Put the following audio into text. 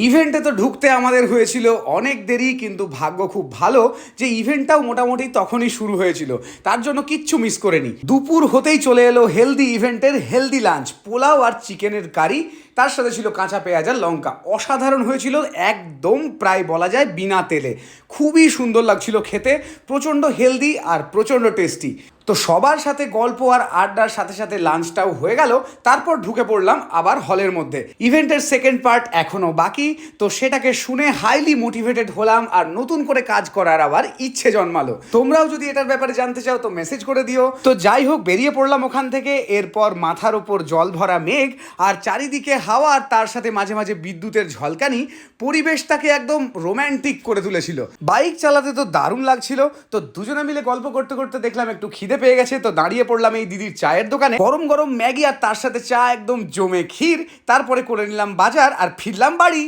ইভেন্টে তো ঢুকতে আমাদের হয়েছিল অনেক দেরি, কিন্তু ভাগ্য খুব ভালো যে ইভেন্টটাও মোটামুটি তখনই শুরু হয়েছিল, তার জন্য কিচ্ছু মিস করেনি। দুপুর হতেই চলে এলো হেলদি ইভেন্টের হেলদি লাঞ্চ, পোলাও আর চিকেনের কারি, তার সাথে ছিল কাঁচা পেঁয়াজ আর লঙ্কা। অসাধারণ হয়েছিল, একদম প্রায় বলা যায় বিনা তেলে। খুবই সুন্দর লাগছিল খেতে, প্রচণ্ড হেলদি আর প্রচণ্ড টেস্টি। তো সবার সাথে গল্প আর আড্ডার সাথে সাথে লাঞ্চটাও হয়ে গেল। তারপর ঢুকে পড়লাম আবার হলের মধ্যে। ইভেন্টের সেকেন্ড পার্ট এখনও বাকি, তো সেটাকে শুনে হাইলি মোটিভেটেড হলাম আর নতুন করে কাজ করার আবার ইচ্ছে জন্মালো। তোমরাও যদি এটার ব্যাপারে জানতে চাও তো মেসেজ করে দিও। তো যাই হোক, বেরিয়ে পড়লাম ওখান থেকে। এরপর মাথার ওপর জল ভরা মেঘ আর চারিদিকে হাওয়া, আর তার সাথে মাঝে মাঝে বিদ্যুতের ঝলকানি পরিবেশটাকে একদম রোম্যান্টিক করে তুলেছিল। বাইক চালাতে তো দারুণ লাগছিল। তো দুজনে মিলে গল্প করতে করতে দেখলাম একটু খিদে পেয়ে গেছে, তো দাঁড়িয়ে পড়লাম এই দিদির চায়ের দোকানে। গরম গরম ম্যাগি আর তার সাথে চা, একদম জমে ক্ষীর। তারপরে করে নিলাম বাজার আর ফিরলাম বাড়ি।